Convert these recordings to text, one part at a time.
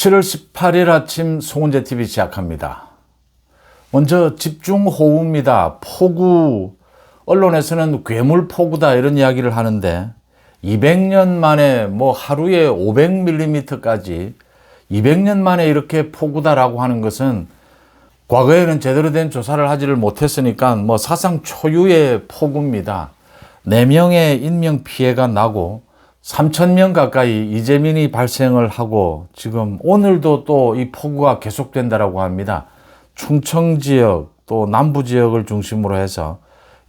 17월 18일 아침 송은재TV 시작합니다. 먼저 집중호우입니다. 폭우, 언론에서는 괴물폭우다 이런 이야기를 하는데 200년 만에 하루에 500mm까지 200년 만에 이렇게 폭우다라고 하는 것은 과거에는 제대로 된 조사를 하지를 못했으니까 사상 초유의 폭우입니다. 4명의 인명피해가 나고 3,000명 가까이 이재민이 발생을 하고 지금 오늘도 또 이 폭우가 계속된다라고 합니다. 충청 지역 또 남부 지역을 중심으로 해서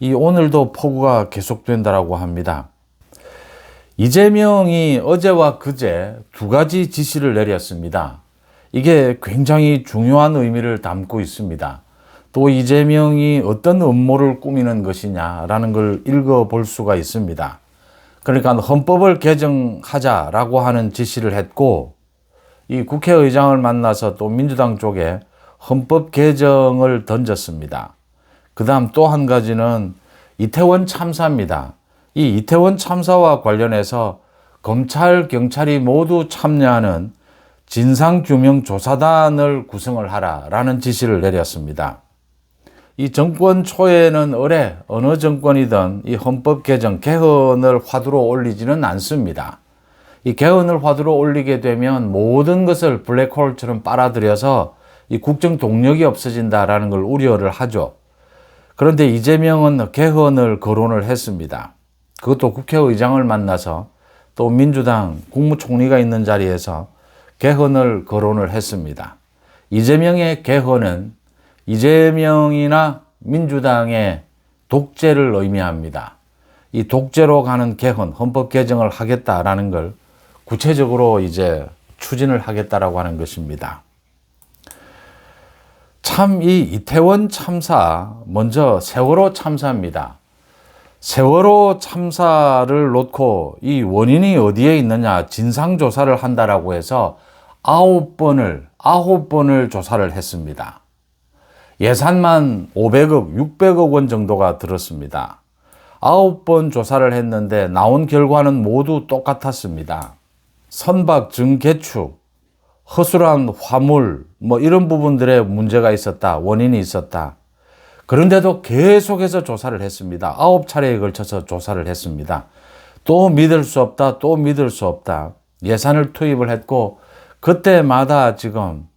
이 오늘도 폭우가 계속된다라고 합니다. 이재명이 어제와 그제 2가지 지시를 내렸습니다. 이게 굉장히 중요한 의미를 담고 있습니다. 또 이재명이 어떤 음모를 꾸미는 것이냐라는 걸 읽어볼 수가 있습니다. 그러니까 헌법을 개정하자라고 하는 지시를 했고, 이 국회의장을 만나서 또 민주당 쪽에 헌법 개정을 던졌습니다. 그 다음 또 한 가지는 이태원 참사입니다. 이 이태원 참사와 관련해서 검찰, 경찰이 모두 참여하는 진상규명조사단을 구성을 하라라는 지시를 내렸습니다. 이 정권 초에는 어느 정권이든 이 헌법 개정, 개헌을 화두로 올리지는 않습니다. 이 개헌을 화두로 올리게 되면 모든 것을 블랙홀처럼 빨아들여서 이 국정 동력이 없어진다라는 걸 우려를 하죠. 그런데 이재명은 개헌을 거론을 했습니다. 그것도 국회의장을 만나서 또 민주당 국무총리가 있는 자리에서 개헌을 거론을 했습니다. 이재명의 개헌은 이재명이나 민주당의 독재를 의미합니다. 이 독재로 가는 개헌, 헌법 개정을 하겠다라는 걸 구체적으로 이제 추진을 하겠다라고 하는 것입니다. 참 이 이태원 참사, 먼저 세월호 참사입니다. 세월호 참사를 놓고 이 원인이 어디에 있느냐 진상조사를 한다라고 해서 9번을 조사를 했습니다. 예산만 500억, 600억 원 정도가 들었습니다. 9번 조사를 했는데 나온 결과는 모두 똑같았습니다. 선박 증개축, 허술한 화물, 이런 부분들에 문제가 있었다, 원인이 있었다. 그런데도 계속해서 조사를 했습니다. 9차례에 걸쳐서 조사를 했습니다. 또 믿을 수 없다, 또 믿을 수 없다. 예산을 투입을 했고, 그때마다 지금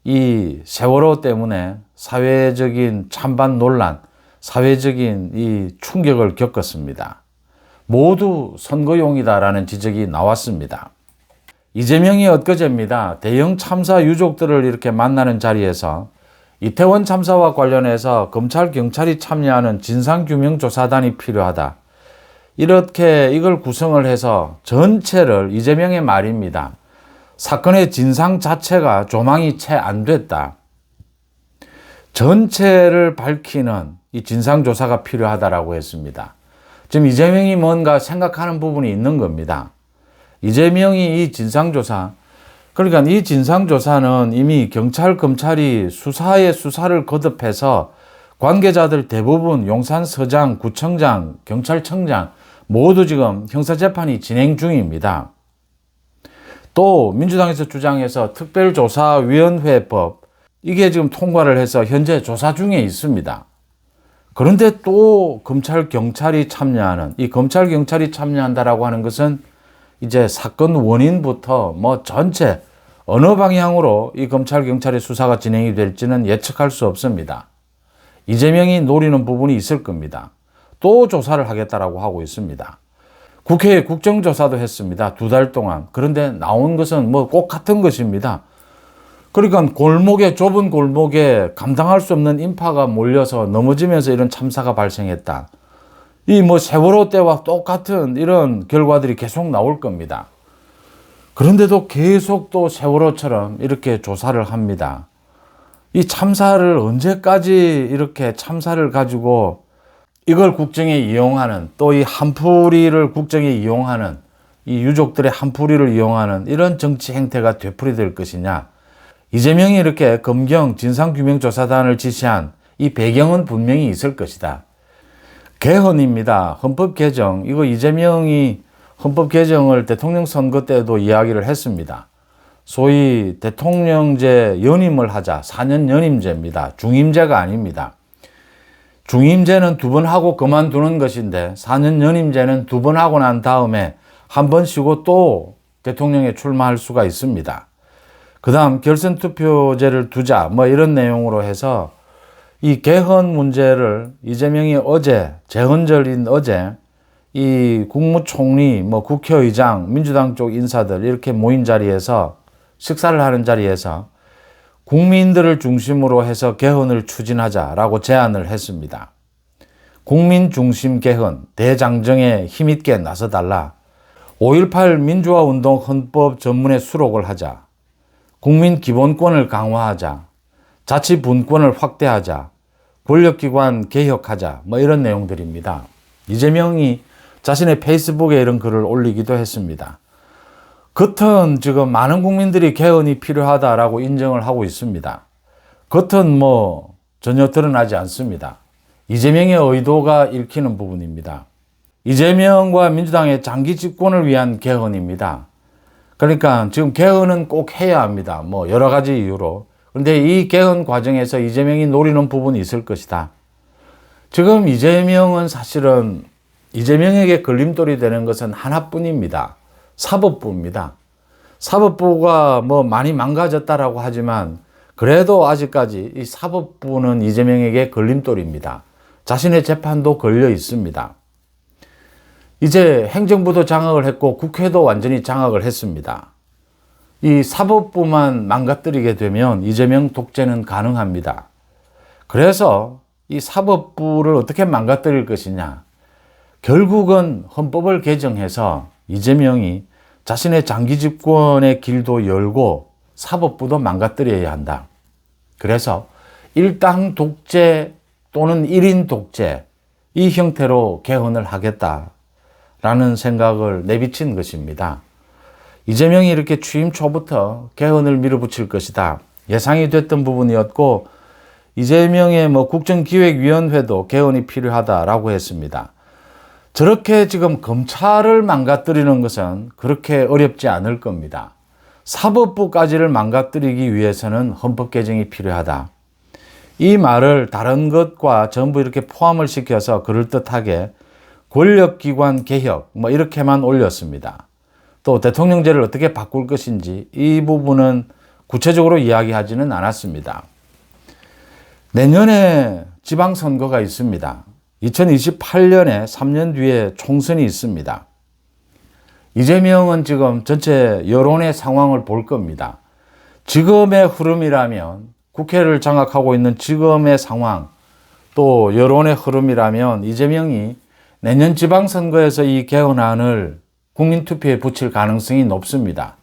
이 세월호 때문에 사회적인 찬반 논란, 사회적인 이 충격을 겪었습니다. 모두 선거용이다라는 지적이 나왔습니다. 이재명이 엊그제입니다. 대형 참사 유족들을 이렇게 만나는 자리에서 이태원 참사와 관련해서 검찰, 경찰이 참여하는 진상규명조사단이 필요하다. 이렇게 이걸 구성을 해서 전체를 이재명의 말입니다. 사건의 진상 자체가 조망이 채 안 됐다. 전체를 밝히는 이 진상조사가 필요하다라고 했습니다. 지금 이재명이 뭔가 생각하는 부분이 있는 겁니다. 이재명이 이 진상조사, 그러니까 이 진상조사는 이미 경찰, 검찰이 수사를 거듭해서 관계자들 대부분 용산서장, 구청장, 경찰청장 모두 지금 형사재판이 진행 중입니다. 또 민주당에서 주장해서 특별조사위원회법, 이게 지금 통과를 해서 현재 조사 중에 있습니다. 그런데 또 검찰, 경찰이 참여하는, 이 검찰, 경찰이 참여한다라고 하는 것은 이제 사건 원인부터 전체 어느 방향으로 이 검찰, 경찰의 수사가 진행이 될지는 예측할 수 없습니다. 이재명이 노리는 부분이 있을 겁니다. 또 조사를 하겠다라고 하고 있습니다. 국회에 국정조사도 했습니다. 2달 동안. 그런데 나온 것은 꼭 같은 것입니다. 그러니까 좁은 골목에 감당할 수 없는 인파가 몰려서 넘어지면서 이런 참사가 발생했다. 이 세월호 때와 똑같은 이런 결과들이 계속 나올 겁니다. 그런데도 계속 또 세월호처럼 이렇게 조사를 합니다. 이 참사를 언제까지 이렇게 참사를 가지고 이걸 국정에 이용하는, 또 이 한풀이를 국정에 이용하는, 이 유족들의 한풀이를 이용하는 이런 정치 행태가 되풀이될 것이냐. 이재명이 이렇게 검경 진상규명조사단을 지시한 이 배경은 분명히 있을 것이다. 개헌입니다. 헌법 개정. 이거 이재명이 헌법 개정을 대통령 선거 때도 이야기를 했습니다. 소위 대통령제 연임을 하자. 4년 연임제입니다. 중임제가 아닙니다. 중임제는 2번 하고 그만두는 것인데 4년 연임제는 2번 하고 난 다음에 한 번 쉬고 또 대통령에 출마할 수가 있습니다. 그 다음 결선 투표제를 두자 뭐 이런 내용으로 해서 이 개헌 문제를 이재명이 어제 재헌절인 어제 이 국무총리 뭐 국회의장 민주당 쪽 인사들 이렇게 모인 자리에서 식사를 하는 자리에서 국민들을 중심으로 해서 개헌을 추진하자라고 제안을 했습니다. 국민 중심 개헌, 대장정에 힘있게 나서달라. 5.18 민주화운동 헌법 전문에 수록을 하자. 국민 기본권을 강화하자. 자치 분권을 확대하자. 권력기관 개혁하자. 뭐 이런 내용들입니다. 이재명이 자신의 페이스북에 이런 글을 올리기도 했습니다. 겉은 지금 많은 국민들이 개헌이 필요하다라고 인정을 하고 있습니다. 겉은 뭐 전혀 드러나지 않습니다. 이재명의 의도가 읽히는 부분입니다. 이재명과 민주당의 장기 집권을 위한 개헌입니다. 그러니까 지금 개헌은 꼭 해야 합니다. 뭐 여러 가지 이유로. 그런데 이 개헌 과정에서 이재명이 노리는 부분이 있을 것이다. 지금 이재명은 사실은 이재명에게 걸림돌이 되는 것은 하나뿐입니다. 사법부입니다. 사법부가 뭐 많이 망가졌다라고 하지만 그래도 아직까지 이 사법부는 이재명에게 걸림돌입니다. 자신의 재판도 걸려 있습니다. 이제 행정부도 장악을 했고 국회도 완전히 장악을 했습니다. 이 사법부만 망가뜨리게 되면 이재명 독재는 가능합니다. 그래서 이 사법부를 어떻게 망가뜨릴 것이냐. 결국은 헌법을 개정해서 이재명이 자신의 장기 집권의 길도 열고 사법부도 망가뜨려야 한다. 그래서 일당 독재 또는 1인 독재 이 형태로 개헌을 하겠다라는 생각을 내비친 것입니다. 이재명이 이렇게 취임 초부터 개헌을 밀어붙일 것이다. 예상이 됐던 부분이었고 이재명의 뭐 국정기획위원회도 개헌이 필요하다라고 했습니다. 저렇게 지금 검찰을 망가뜨리는 것은 그렇게 어렵지 않을 겁니다. 사법부까지를 망가뜨리기 위해서는 헌법 개정이 필요하다. 이 말을 다른 것과 전부 이렇게 포함을 시켜서 그럴듯하게 권력기관 개혁 뭐 이렇게만 올렸습니다. 또 대통령제를 어떻게 바꿀 것인지 이 부분은 구체적으로 이야기하지는 않았습니다. 내년에 지방선거가 있습니다. 2028년에 3년 뒤에 총선이 있습니다. 이재명은 지금 전체 여론의 상황을 볼 겁니다. 지금의 흐름이라면 국회를 장악하고 있는 지금의 상황 또 여론의 흐름이라면 이재명이 내년 지방선거에서 이 개헌안을 국민투표에 붙일 가능성이 높습니다.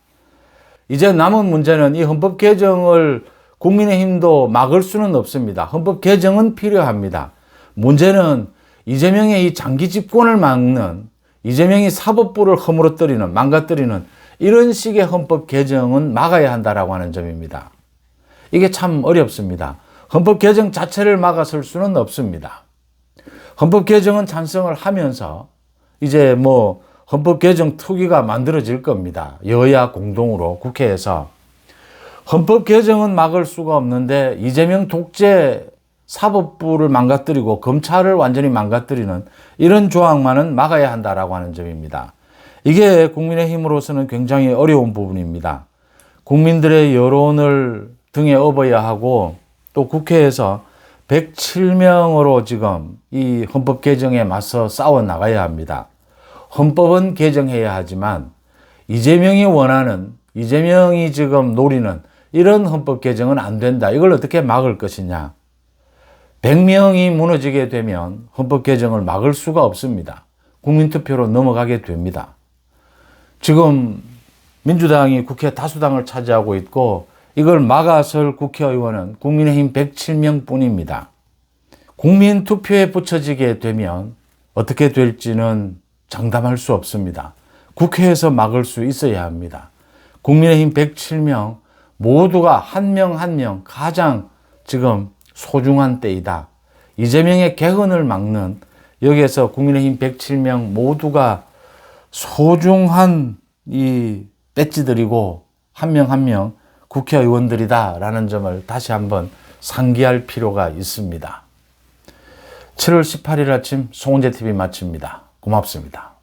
이제 남은 문제는 이 헌법 개정을 국민의힘도 막을 수는 없습니다. 헌법 개정은 필요합니다. 문제는 이재명의 이 장기 집권을 막는 이재명이 사법부를 허물어뜨리는 망가뜨리는 이런 식의 헌법 개정은 막아야 한다라고 하는 점입니다. 이게 참 어렵습니다. 헌법 개정 자체를 막아설 수는 없습니다. 헌법 개정은 찬성을 하면서 이제 뭐 헌법 개정 특위가 만들어질 겁니다. 여야 공동으로 국회에서. 헌법 개정은 막을 수가 없는데 이재명 독재 사법부를 망가뜨리고 검찰을 완전히 망가뜨리는 이런 조항만은 막아야 한다라고 하는 점입니다. 이게 국민의힘으로서는 굉장히 어려운 부분입니다. 국민들의 여론을 등에 업어야 하고 또 국회에서 107명으로 지금 이 헌법 개정에 맞서 싸워 나가야 합니다. 헌법은 개정해야 하지만 이재명이 원하는 이재명이 지금 노리는 이런 헌법 개정은 안 된다. 이걸 어떻게 막을 것이냐. 100명이 무너지게 되면 헌법 개정을 막을 수가 없습니다. 국민투표로 넘어가게 됩니다. 지금 민주당이 국회 다수당을 차지하고 있고 이걸 막아설 국회의원은 국민의힘 107명 뿐입니다. 국민투표에 붙여지게 되면 어떻게 될지는 장담할 수 없습니다. 국회에서 막을 수 있어야 합니다. 국민의힘 107명 모두가 한 명 한 명 가장 지금 소중한 때이다. 이재명의 개헌을 막는 여기에서 국민의힘 107명 모두가 소중한 이 배지들이고 한 명 한 명 국회의원들이다라는 점을 다시 한번 상기할 필요가 있습니다. 7월 18일 아침 송은재TV 마칩니다. 고맙습니다.